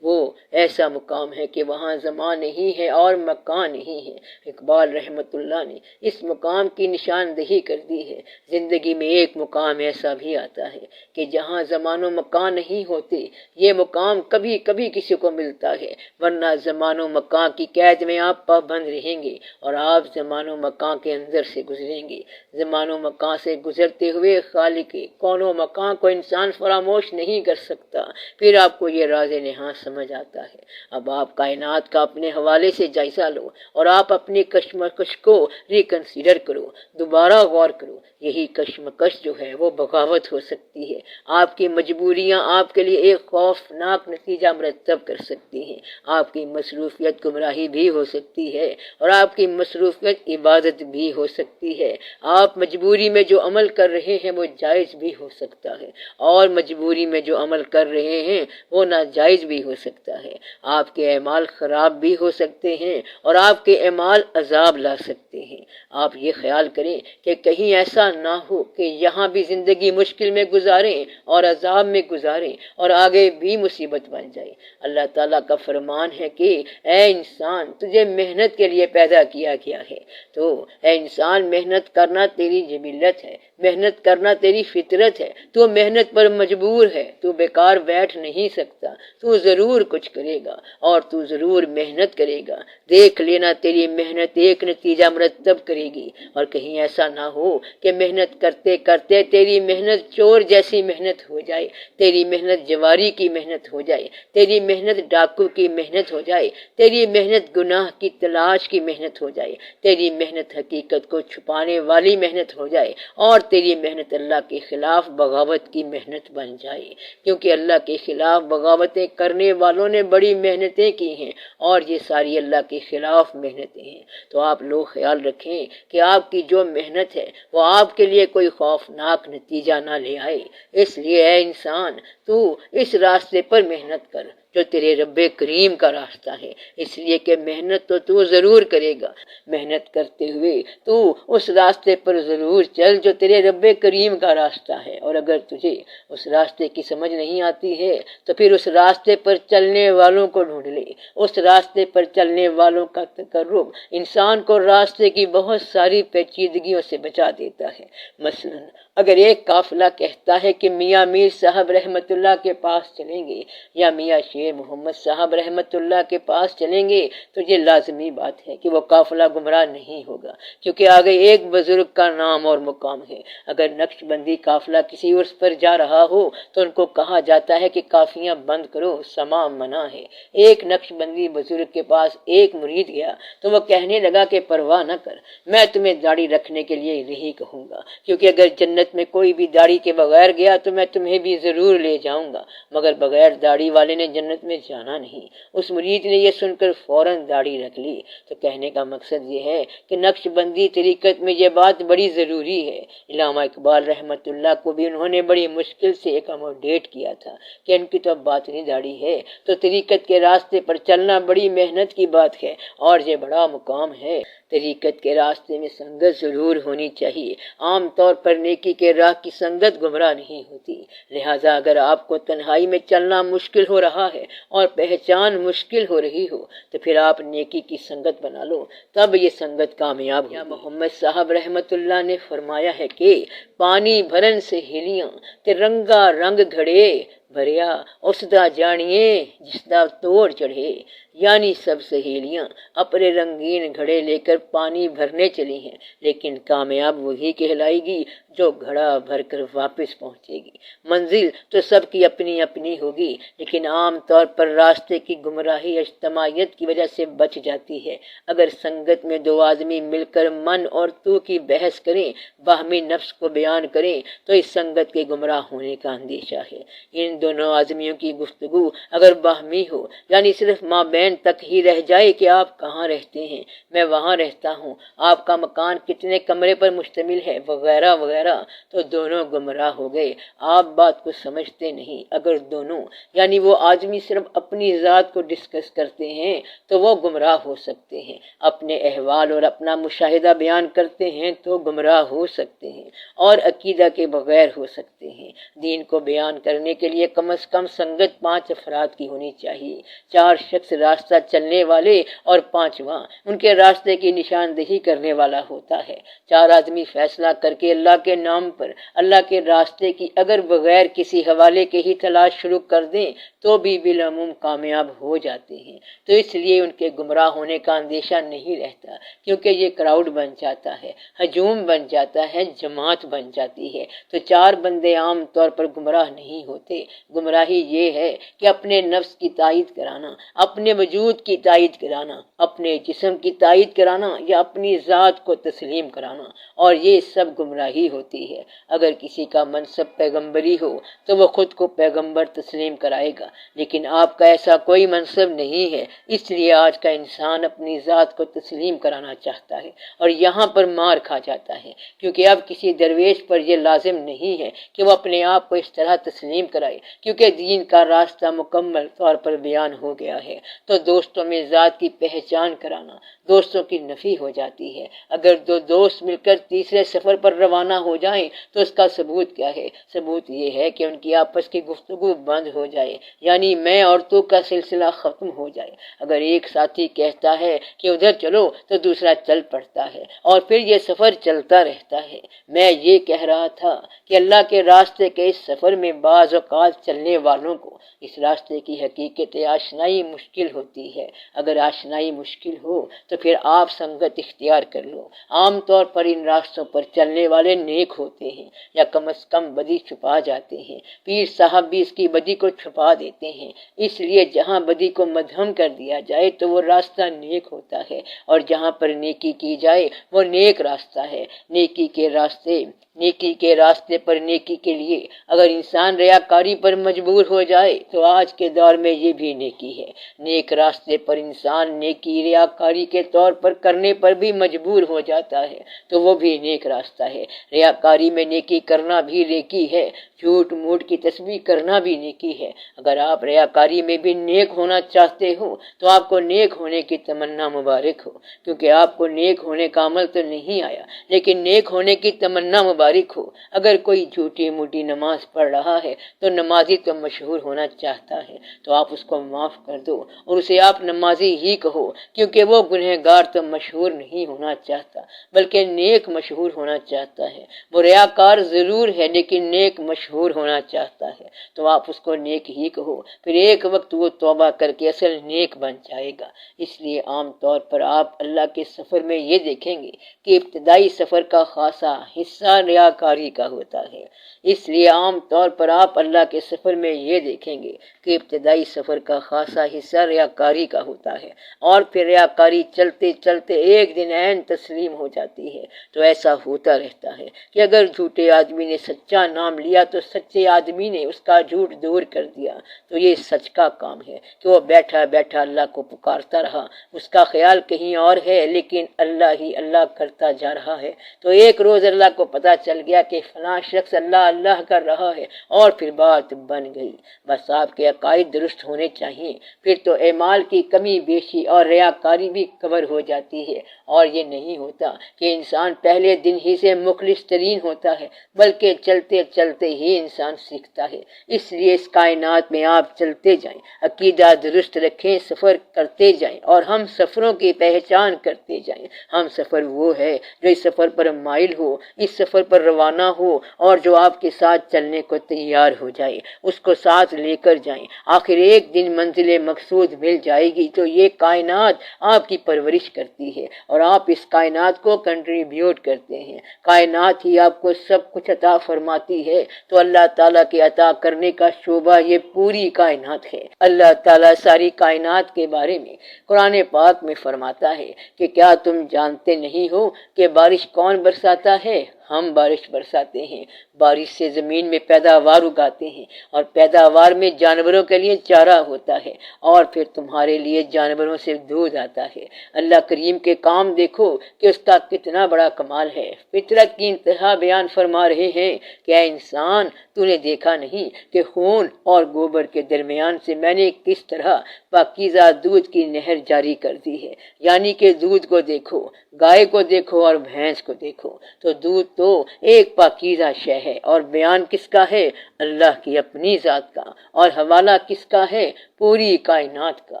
وہ ایسا مقام ہے کہ وہاں زمان نہیں ہے اور مکان نہیں ہے۔ اقبال رحمت اللہ نے اس مقام کی نشاندہی کر دی ہے۔ زندگی میں ایک مقام ایسا بھی آتا ہے کہ جہاں زمان و مکان نہیں ہوتے، یہ مقام کبھی کبھی کسی کو ملتا ہے، ورنہ زمان و مکان کی قید میں آپ پابند رہیں گے، اور آپ زمان و مکان کے اندر سے گزریں گے۔ زمان و مکان سے گزرتے ہوئے خالق کون و مکان کو انسان فراموش نہیں کر سکتا۔ پھر آپ کو یہ راز نہاں سمجھ آتا ہے۔ اب آپ کائنات کا اپنے حوالے سے جائزہ لو، اور آپ اپنی کشمکش کو ریکنسیڈر کرو، دوبارہ غور کرو۔ یہی کشمکش جو ہے وہ بغاوت ہو سکتی ہے۔ آپ کی مجبوریاں آپ کے لیے ایک خوفناک نتیجہ مرتب کر سکتی ہیں۔ آپ کی مصروفیت گمراہی بھی ہو سکتی ہے، اور آپ کی مصروفیت عبادت بھی ہو سکتی ہے۔ آپ مجبوری میں جو عمل کر رہے ہیں وہ جائز بھی ہو سکتا ہے، اور مجبوری میں جو عمل کر رہے ہیں وہ ناجائز بھی ہو سکتا ہے۔ آپ کے اعمال خراب بھی ہو سکتے ہیں، اور آپ کے اعمال عذاب لا سکتے ہیں۔ آپ یہ خیال کریں کہ کہیں ایسا نہ ہو کہ یہاں بھی زندگی مشکل میں گزاریں اور عذاب میں گزاریں، اور آگے بھی مصیبت بن جائے۔ اللہ تعالیٰ کا فرمان ہے کہ اے انسان، تجھے محنت کے لیے پیدا کیا گیا ہے، تو اے انسان، محنت کرنا تیری جبلت ہے، محنت کرنا تیری فطرت ہے۔ تو محنت پر مجبور ہے، تو بیکار بیٹھ نہیں سکتا، تو ضرور کچھ کرے گا، اور تو ضرور محنت کرے گا۔ دیکھ لینا تیری محنت ایک نتیجہ مرتب کرے گی، اور کہیں ایسا نہ ہو کہ محنت کرتے کرتے تیری محنت چور جیسی محنت ہو جائے، تیری محنت جواری کی محنت ہو جائے، تیری محنت ڈاکو کی محنت ہو جائے، تیری محنت گناہ کی تلاش کی محنت ہو جائے، تیری محنت حقیقت کو چھپانے والی محنت ہو جائے، اور تیری محنت اللہ کے خلاف بغاوت کی محنت بن جائے۔ کیونکہ اللہ کے خلاف بغاوتیں کرنے والوں نے بڑی محنتیں کی ہیں، اور یہ ساری اللہ کے خلاف محنتیں ہیں۔ تو آپ لوگ خیال رکھیں کہ آپ کی جو محنت ہے وہ آپ کے لیے کوئی خوفناک نتیجہ نہ لے آئے۔ اس لیے اے انسان، تو اس راستے پر محنت کر جو تیرے رب کریم کا راستہ ہے، اس لیے کہ محنت تو ضرور کرے گا۔ محنت کرتے ہوئے تو اس راستے پر ضرور چل جو تیرے رب کریم کا راستہ ہے، اور اگر تجھے اس راستے کی سمجھ نہیں آتی ہے تو پھر اس راستے پر چلنے والوں کو ڈھونڈ لے۔ اس راستے پر چلنے والوں کا تقرب انسان کو راستے کی بہت ساری پیچیدگیوں سے بچا دیتا ہے۔ مثلا اگر ایک قافلہ کہتا ہے کہ میاں میر صاحب رحمت اللہ کے پاس چلیں گے، یا میاں شیر محمد صاحب رحمت اللہ کے پاس چلیں گے، تو یہ لازمی بات ہے کہ وہ قافلہ گمراہ نہیں ہوگا، کیونکہ آگے ایک بزرگ کا نام اور مقام ہے۔ اگر نقش بندی قافلہ کسی عرس پر جا رہا ہو تو ان کو کہا جاتا ہے کہ کافیاں بند کرو، سماع منع ہے۔ ایک نقش بندی بزرگ کے پاس ایک مرید گیا تو وہ کہنے لگا کہ پرواہ نہ کر، میں تمہیں داڑھی رکھنے کے لیے نہیں کہوں گا، کیونکہ اگر جنت میں کوئی بھی داڑھی کے بغیر گیا تو میں تمہیں بھی ضرور لے جاؤں گا، مگر بغیر داڑھی والے نے جنت جنت میں جانا نہیں۔ اس مرید نے یہ سن کر فوراً داڑھی رکھ لی۔ تو کہنے کا مقصد یہ ہے کہ نقش بندی طریقت میں یہ بات بڑی ضروری ہے۔ علامہ اقبال رحمۃ اللہ کو بھی انہوں نے بڑی مشکل سے اکاموڈیٹ کیا تھا کہ ان کی تو اب باطنی داڑھی ہے، تو طریقت کے راستے پر چلنا بڑی محنت کی بات ہے اور یہ بڑا مقام ہے۔ طریقت کے راستے میں سنگت ضرور ہونی چاہیے۔ عام طور پر نیکی کے راہ کی سنگت گمراہ نہیں ہوتی، لہٰذا اگر آپ کو تنہائی میں چلنا مشکل ہو رہا ہے اور پہچان مشکل ہو رہی ہو تو پھر آپ نیکی کی سنگت بنا لو، تب یہ سنگت کامیاب ہو۔ محمد صاحب رحمت اللہ نے فرمایا ہے کہ پانی بھرن سے ہیلیاں تے رنگا رنگ گھڑے بھریا اسدا جانیے جسدا توڑ چڑھے، یعنی سب سہیلیاں اپنے رنگین گھڑے لے کر پانی بھرنے چلی ہیں، لیکن کامیاب وہی کہلائے گی جو گھڑا بھر کر واپس پہنچے گی۔ منزل تو سب کی اپنی اپنی ہوگی، لیکن عام طور پر راستے کی گمراہی اجتماعیت کی وجہ سے بچ جاتی ہے۔ اگر سنگت میں دو آدمی مل کر من اور تو کی بحث کریں، باہمی نفس کو بیان کریں، تو اس سنگت کے گمراہ ہونے کا اندیشہ ہے۔ ان دونوں آدمیوں کی گفتگو اگر باہمی ہو، یعنی صرف مابین تک ہی رہ جائے کہ آپ کہاں رہتے ہیں، میں وہاں رہتا ہوں، آپ کا مکان کتنے کمرے پر مشتمل ہے، وغیرہ وغیرہ، تو دونوں گمراہ ہو گئے۔ آپ بات کو سمجھتے نہیں۔ اگر دونوں یعنی وہ آدمی صرف اپنی ذات کو ڈسکس کرتے ہیں تو وہ گمراہ ہو سکتے ہیں، اپنے احوال اور اپنا مشاہدہ بیان کرتے ہیں تو گمراہ ہو سکتے ہیں، اور عقیدہ کے بغیر ہو سکتے ہیں۔ دین کو بیان کرنے کے لیے کم از کم سنگت 5 افراد کی ہونی چاہیے، 4 شخص راستہ چلنے والے اور 5واں ان کے راستے کی نشاندہی کرنے والا ہوتا ہے۔ 4 آدمی فیصلہ کر کے اللہ کے نام پر اللہ کے راستے کی اگر بغیر کسی حوالے کے ہی تلاش شروع کر دیں تو بھی بالعموم کامیاب ہو جاتے ہیں۔ تو اس لیے ان کے گمراہ ہونے کا اندیشہ نہیں رہتا، کیونکہ یہ کراؤڈ بن جاتا ہے، ہجوم بن جاتا ہے، جماعت بن جاتی ہے۔ تو 4 بندے عام طور پر گمراہ نہیں ہوتے۔ گمراہی یہ ہے کہ اپنے نفس کی تائید کرانا، اپنے وجود کی تائید کرانا، اپنے جسم کی تائید کرانا یا اپنی ذات کو تسلیم کرانا، اور یہ سب گمراہی ہوتی ہے۔ اگر کسی کا منصب پیغمبری ہو تو وہ خود کو پیغمبر تسلیم کرائے گا، لیکن آپ کا ایسا کوئی منصب نہیں ہے، اس لیے آج کا انسان اپنی ذات کو تسلیم کرانا چاہتا ہے اور یہاں پر مار کھا جاتا ہے، کیونکہ اب کسی درویش پر یہ لازم نہیں ہے کہ وہ اپنے آپ کو اس طرح تسلیم کرائے، کیونکہ دین کا راستہ مکمل طور پر بیان ہو گیا ہے۔ تو دوستوں میں ذات کی پہچان کرانا، دوستوں کی نفی ہو جاتی ہے۔ اگر 2 دوست مل کر تیسرے سفر پر روانہ ہو جائیں تو اس کا ثبوت کیا ہے؟ ثبوت یہ ہے کہ ان کی آپس کی گفتگو بند ہو جائے، یعنی میں اور تو کا سلسلہ ختم ہو جائے۔ اگر ایک ساتھی کہتا ہے کہ ادھر چلو تو دوسرا چل پڑتا ہے اور پھر یہ سفر چلتا رہتا ہے۔ میں یہ کہہ رہا تھا کہ اللہ کے راستے کے اس سفر میں بعض اوقات چلنے والوں کو اس راستے کی حقیقت آشنائی مشکل ہوتی ہے۔ اگر آشنائی مشکل ہو تو پھر آپ سنگت اختیار کر لو۔ عام طور پر ان راستوں پر چلنے والے نیک ہوتے ہیں یا کم از کم بدی چھپا جاتے ہیں۔ پیر صاحب بھی اس کی بدی کو چھپا دیتے ہیں، اس لیے جہاں بدی کو مدھم کر دیا جائے تو وہ راستہ نیک ہوتا ہے، اور جہاں پر نیکی کی جائے وہ نیک راستہ ہے۔ نیکی کے راستے پر نیکی کے لیے اگر انسان ریاکاری پر مجبور ہو جائے تو آج کے دور میں یہ بھی نیکی ہے۔ نیک راستے پر انسان نیکی ریاکاری کے طور پر کرنے پر بھی مجبور ہو جاتا ہے تو وہ بھی نیک راستہ ہے۔ ریاکاری میں نیکی کرنا بھی نیکی ہے، جھوٹ موٹ کی تسبیح کرنا بھی نیکی ہے۔ اگر آپ ریاکاری میں بھی نیک ہونا چاہتے ہو تو آپ کو نیک ہونے کی تمنا مبارک ہو، کیونکہ آپ کو نیک ہونے کا عمل تو نہیں آیا، لیکن نیک ہونے کی تمنا مبارک ہو۔ اگر کوئی جھوٹی موٹی نماز پڑھ رہا ہے تو نمازی تو مشہور ہونا چاہتا ہے، تو آپ اس کو معاف کر دو اور اسے آپ نمازی ہی کہو، کیونکہ وہ گنہگار تو مشہور نہیں ہونا چاہتا بلکہ نیک مشہور ہونا چاہتا ہے۔ وہ ریاکار ضرور ہے لیکن نیک مشہور ہونا چاہتا ہے، تو آپ اس کو نیک ہی کہو، پھر ایک وقت وہ توبہ کر کے اصل نیک بن جائے گا۔ اس لیے عام طور پر آپ اللہ کے سفر میں یہ دیکھیں گے کہ ابتدائی سفر کا خاصا حصہ ریاکاری کا ہوتا ہے۔ اس لیے عام طور پر آپ اللہ کے سفر میں یہ دیکھیں گے کہ ابتدائی سفر کا خاصا حصہ ریاکاری کا ہوتا ہے، اور پھر ریاکاری چلتے چلتے ایک دن عین تسلیم ہو جاتی ہے۔ تو ایسا ہوتا رہتا ہے کہ اگر جھوٹے آدمی نے سچا نام لیا تو سچے آدمی نے اس کا جھوٹ دور کر دیا۔ تو یہ سچ کا کام ہے کہ وہ بیٹھا بیٹھا اللہ کو پکارتا رہا، اس کا خیال کہیں اور ہے لیکن اللہ ہی اللہ کرتا جا رہا ہے۔ تو ایک روز اللہ کو پتہ چل گیا کہ فلاں شخص اللہ اللہ کر رہا ہے، اور پھر بات بن گئی۔ بس آپ کے عقائد درست ہونے چاہیے، پھر تو اعمال کی کمی بیشی اور ریاکاری بھی کور ہو جاتی ہے۔ اور یہ نہیں ہوتا کہ انسان پہلے دن ہی سے مخلص ترین ہوتا ہے، بلکہ چلتے چلتے ہی انسان سیکھتا ہے۔ اس لیے اس کائنات میں آپ چلتے جائیں، عقیدہ درست رکھیں، سفر کرتے جائیں، اور ہم سفروں کی پہچان کرتے جائیں۔ ہم سفر وہ ہے جو اس سفر پر مائل ہو، اس سفر پر روانہ ہو، اور جو آپ کے ساتھ چلنے کو تیار ہو جائے، اس کو ساتھ لے کر جائیں۔ آخر ایک دن منزل مقصود مل جائے گی۔ تو یہ کائنات آپ کی پرورش کرتی ہے، اور آپ اس کائنات کو کنٹریبیوٹ کرتے ہیں۔ کائنات ہی آپ کو سب کچھ عطا فرماتی ہے، تو اللہ تعالیٰ کے عطا کرنے کا شعبہ یہ پوری کائنات ہے۔ اللہ تعالیٰ ساری کائنات کے بارے میں قرآن پاک میں فرماتا ہے کہ کیا تم جانتے نہیں ہو کہ بارش کون برساتا ہے؟ ہم بارش برساتے ہیں، بارش سے زمین میں پیداوار اگاتے ہیں، اور پیداوار میں جانوروں کے لیے چارہ ہوتا ہے، اور پھر تمہارے لیے جانوروں سے دودھ آتا ہے۔ اللہ کریم کے کام دیکھو کہ اس کا کتنا بڑا کمال ہے۔ فطرت کی انتہا بیان فرما رہے ہیں کہ اے انسان، تو نے دیکھا نہیں کہ خون اور گوبر کے درمیان سے میں نے کس طرح پاکیزہ دودھ کی نہر جاری کر دی ہے؟ یعنی کہ دودھ کو دیکھو، گائے کو دیکھو اور بھینس کو دیکھو، تو دودھ تو ایک پاکیزہ شے ہے، اور بیان کس کا ہے؟ اللہ کی اپنی ذات کا۔ اور حوالہ کس کا ہے؟ پوری کائنات کا۔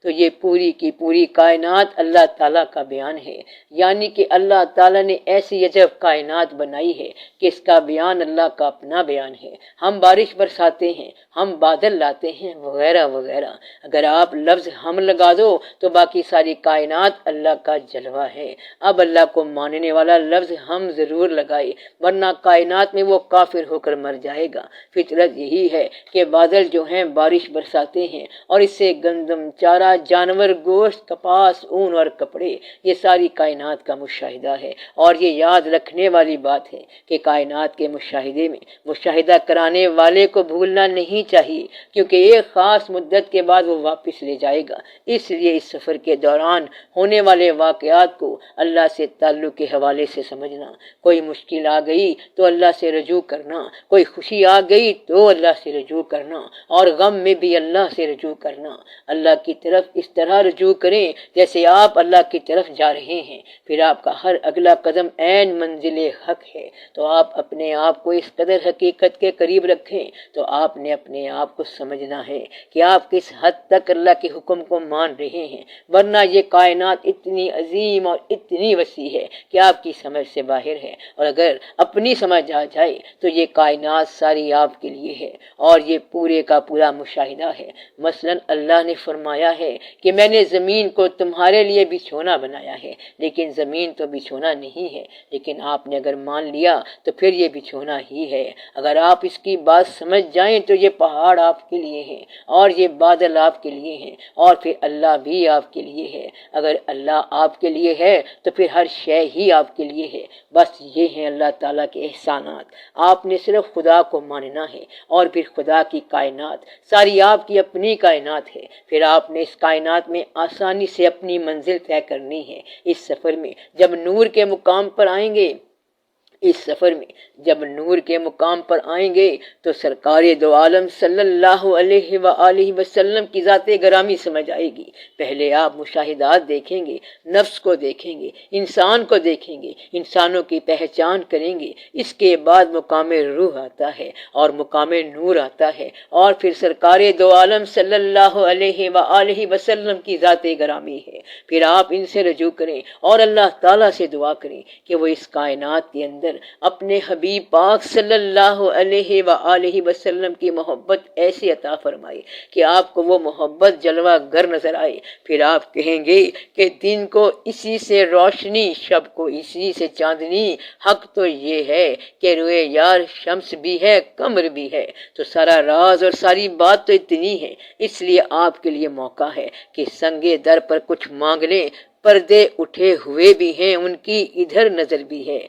تو یہ پوری کی پوری کائنات اللہ تعالیٰ کا بیان ہے، یعنی کہ اللہ تعالیٰ نے ایسی عجب کائنات بنائی ہے کہ اس کا بیان اللہ کا اپنا بیان ہے۔ ہم بارش برساتے ہیں، ہم بادل لاتے ہیں، وغیرہ وغیرہ۔ اگر آپ لفظ ہم لگا دو تو باقی ساری کائنات اللہ کا جلوہ ہے۔ اب اللہ کو ماننے والا لفظ ہم ضرور لگائے، ورنہ کائنات میں وہ کافر ہو کر مر جائے گا۔ فطرت یہی ہے کہ بادل جو ہیں بارش برساتے ہیں، اور اس سے گندم، چارہ، جانور، گوشت، کپاس، اون اور کپڑے، یہ ساری کائنات کا مشاہدہ ہے۔ اور یہ یاد رکھنے والی بات ہے کہ کائنات کے مشاہدے میں مشاہدہ کرانے والے کو بھولنا نہیں چاہیے، کیونکہ ایک خاص مدت کے بعد وہ واپس لے جائے گا۔ اس لیے اس سفر کے دوران ہونے والے واقعات کو اللہ سے تعلق کے حوالے سے سمجھنا۔ کوئی مشکل آ گئی تو اللہ سے رجوع کرنا، کوئی خوشی آ گئی تو اللہ سے رجوع کرنا، اور غم میں بھی اللہ سے رجوع کرنا۔ اللہ کی طرف اس طرح رجوع کریں جیسے آپ اللہ کی طرف جا رہے ہیں، پھر آپ کا ہر اگلا قدم عین منزل حق ہے۔ تو آپ اپنے آپ کو اس قدر حقیقت کے قریب رکھیں تو آپ نے اپنے آپ کو سمجھنا ہے کہ آپ کس حد تک اللہ کے حکم کو مان رہے ہیں، ورنہ یہ کائنات اتنی عظیم اور اتنی وسیع ہے کہ آپ کی سمجھ سے باہر ہے، اور اگر اپنی سمجھ آ جائے تو یہ کائنات ساری آپ کے لیے ہے، اور یہ پورے کا پورا مشاہدہ ہے۔ مثلا اللہ نے فرمایا ہے کہ میں نے زمین کو تمہارے لیے بچھونا بنایا ہے، لیکن زمین تو بچھونا نہیں ہے، لیکن آپ نے اگر مان لیا تو پھر یہ بچھونا ہی ہے۔ اگر آپ اس کی بات سمجھ جائیں تو یہ پہاڑ آپ کے لیے ہیں، اور یہ بادل آپ کے لیے ہیں، اور پھر اللہ بھی آپ کے لیے ہے۔ اگر اللہ آپ کے لیے ہے تو پھر ہر شے ہی آپ کے لیے ہے۔ بس یہ ہیں اللہ تعالیٰ کے احسانات۔ آپ نے صرف خدا کو ماننا ہے، اور پھر خدا کی کائنات ساری آپ کی اپنی کائنات ہے۔ پھر آپ نے اس کائنات میں آسانی سے اپنی منزل طے کرنی ہے۔ اس سفر میں جب نور کے مقام پر آئیں گے تو سرکار دو عالم صلی اللہ علیہ وآلہ وسلم کی ذات گرامی سمجھ آئے گی۔ پہلے آپ مشاہدات دیکھیں گے، نفس کو دیکھیں گے، انسان کو دیکھیں گے، انسانوں کی پہچان کریں گے۔ اس کے بعد مقام روح آتا ہے، اور مقام نور آتا ہے، اور پھر سرکار دو عالم صلی اللہ علیہ وآلہ وسلم کی ذات گرامی ہے۔ پھر آپ ان سے رجوع کریں اور اللہ تعالیٰ سے دعا کریں کہ وہ اس کائنات کے اندر اندر اپنے حبیب پاک صلی اللہ علیہ وآلہ وسلم کی محبت ایسی عطا فرمائی کہ آپ کو وہ محبت جلوہ گر نظر آئے. پھر آپ کہیں گے کہ دن کو اسی سے روشنی، شب کو اسی سے چاندنی، حق تو یہ ہے کہ روئے یار شمس بھی ہے قمر بھی ہے. تو سارا راز اور ساری بات تو اتنی ہے. اس لیے آپ کے لیے موقع ہے کہ سنگے در پر کچھ مانگ لیں. پردے اٹھے ہوئے بھی ہیں، ان کی ادھر نظر بھی ہے.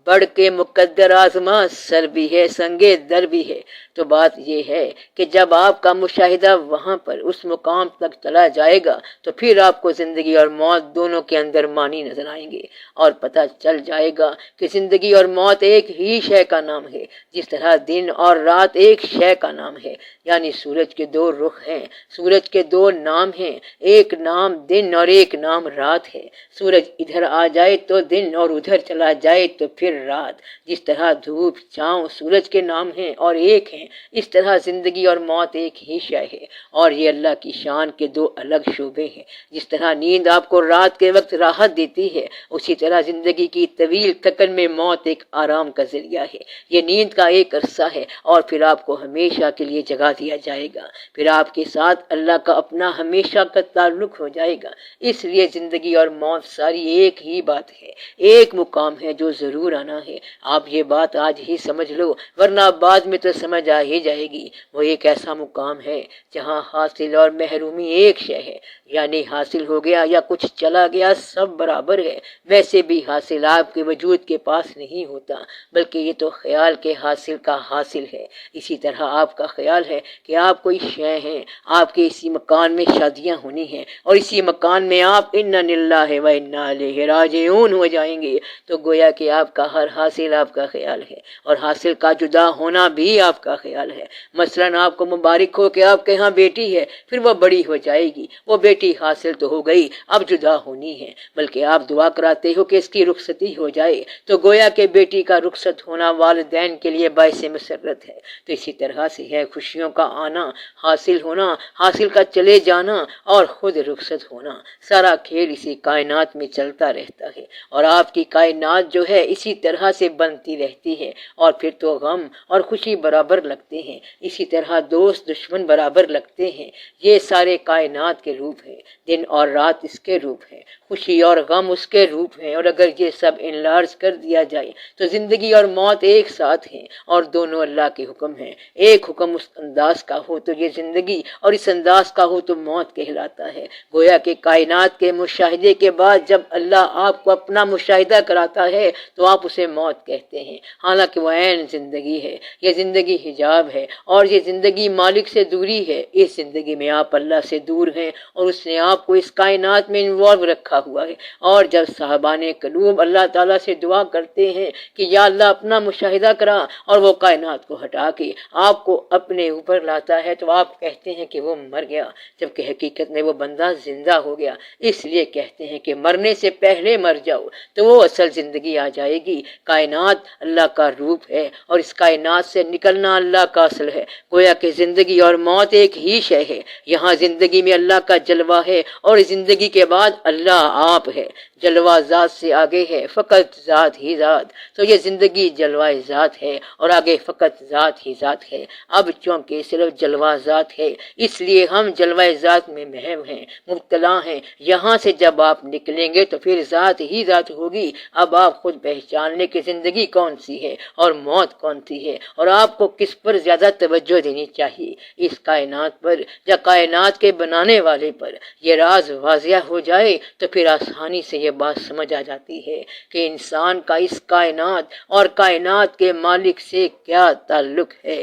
بڑھ کے مقدر آزماں سر بھی ہے، سنگے در بھی ہے. تو بات یہ ہے کہ جب آپ کا مشاہدہ وہاں پر اس مقام تک چلا جائے گا تو پھر آپ کو زندگی اور موت دونوں کے اندر معنی نظر آئیں گے، اور پتہ چل جائے گا کہ زندگی اور موت ایک ہی شے کا نام ہے. جس طرح دن اور رات ایک شے کا نام ہے، یعنی سورج کے دو رخ ہیں، سورج کے دو نام ہیں، ایک نام دن اور ایک نام رات ہے. سورج ادھر آ جائے تو دن اور ادھر چلا جائے تو پھر رات. جس طرح دھوپ چھاؤں سورج کے نام ہیں اور ایک ہیں، اس طرح زندگی اور موت ایک ہی شے ہے، اور یہ اللہ کی شان کے دو الگ شعبے ہیں. جس طرح نیند آپ کو رات کے وقت راحت دیتی ہے، اسی طرح زندگی کی طویل تھکن میں موت ایک آرام کا ذریعہ ہے. یہ نیند کا ایک عرصہ ہے اور پھر آپ کو ہمیشہ کے لیے جگا دیا جائے گا. پھر آپ کے ساتھ اللہ کا اپنا ہمیشہ کا تعلق ہو جائے گا. اس لیے زندگی اور موت ساری ایک ہی بات ہے، ایک مقام ہے جو ضرور آنا ہے. آپ یہ بات آج ہی سمجھ لو، ورنہ بعد میں تو سمجھ آ ہی جائے گی. وہ ایک ایسا مقام ہے جہاں حاصل اور محرومی ایک شے ہے، یعنی حاصل ہو گیا یا کچھ چلا گیا سب برابر ہے. ویسے بھی حاصل آپ کے وجود کے پاس نہیں ہوتا، بلکہ یہ تو خیال کے حاصل کا حاصل ہے. اسی طرح آپ کا خیال ہے کہ آپ کوئی شے ہیں، آپ کے اسی مکان میں شادیاں ہونی ہیں اور اسی مکان میں آپ انا للہ و انا الیہ راجعون ہو جائیں گے. تو گویا کہ آپ کا ہر حاصل آپ کا خیال ہے، اور حاصل کا جدا ہونا بھی آپ کا خیال ہے. مثلاً آپ کو مبارک ہو کہ آپ کے ہاں بیٹی ہے، پھر وہ بڑی ہو جائے گی. وہ بیٹی حاصل تو ہو گئی، اب جدا ہونی ہے. بلکہ آپ دعا کراتے ہو کہ اس کی رخصتی ہو جائے، تو گویا کہ بیٹی کا رخصت ہونا والدین کے لیے باعث مسرت ہے. تو اسی طرح سے ہے خوشیوں کا آنا، حاصل ہونا، حاصل کا چلے جانا اور خود رخصت ہونا. سارا کھیل اسی کائنات میں چلتا رہتا ہے، اور آپ کی کائنات جو ہے اسی طرح سے بنتی رہتی ہے. اور پھر تو غم اور خوشی برابر لگتے ہیں، اسی طرح دوست دشمن برابر لگتے ہیں. یہ سارے کائنات کے روپ ہیں، دن اور رات اس کے روپ ہیں، خوشی اور غم اس کے روپ ہیں. اور اگر یہ سب انلارج کر دیا جائے تو زندگی اور موت ایک ساتھ ہیں، اور دونوں اللہ کے حکم ہیں. ایک حکم اس انداز کا ہو تو یہ زندگی، اور اس انداز کا ہو تو موت کہلاتا ہے. گویا کہ کائنات کے مشاہدے کے بعد جب اللہ آپ کو اپنا مشاہدہ کراتا ہے تو آپ اسے موت کہتے ہیں، حالانکہ وہ عین زندگی ہے. یہ زندگی حجاب ہے، اور یہ زندگی مالک سے دوری ہے. اس زندگی میں آپ اللہ سے دور ہیں، اور اس نے آپ کو اس کائنات میں انوالو رکھا ہوا ہے. اور جب صاحبان قلوب اللہ تعالیٰ سے دعا کرتے ہیں کہ یا اللہ اپنا مشاہدہ کرا، اور وہ کائنات کو ہٹا کے آپ کو اپنے اوپر لاتا ہے، تو آپ کہتے ہیں کہ وہ مر گیا، جبکہ حقیقت میں وہ بندہ زندہ ہو گیا. اس لیے کہتے ہیں کہ مرنے سے پہلے مر جاؤ تو وہ اصل زندگی آ جائے گی. کائنات اللہ کا روپ ہے، اور اس کائنات سے نکلنا اللہ کا اصل ہے. گویا کہ زندگی اور موت ایک ہی شے ہے. یہاں زندگی میں اللہ کا جلوہ ہے، اور زندگی کے بعد اللہ آپ ہے. جلوہ ذات سے آگے ہے، فقط ذات ہی ذات. تو یہ زندگی جلوہ ذات ہے، اور آگے فقط ذات ہی ذات ہے. اب چونکہ صرف جلوہ ذات ہے، اس لیے ہم جلوہ ذات میں محو ہیں، مبتلا ہیں. یہاں سے جب آپ نکلیں گے تو پھر ذات ہی ذات ہوگی. اب آپ خود پہچان لیں کہ زندگی کون سی ہے اور موت کون سی ہے، اور آپ کو کس پر زیادہ توجہ دینی چاہیے، اس کائنات پر یا کائنات کے بنانے والے پر. یہ راز واضح ہو جائے تو پھر آسانی سے یہ بات سمجھ آ جاتی ہے کہ انسان کا اس کائنات اور کائنات کے مالک سے کیا تعلق ہے.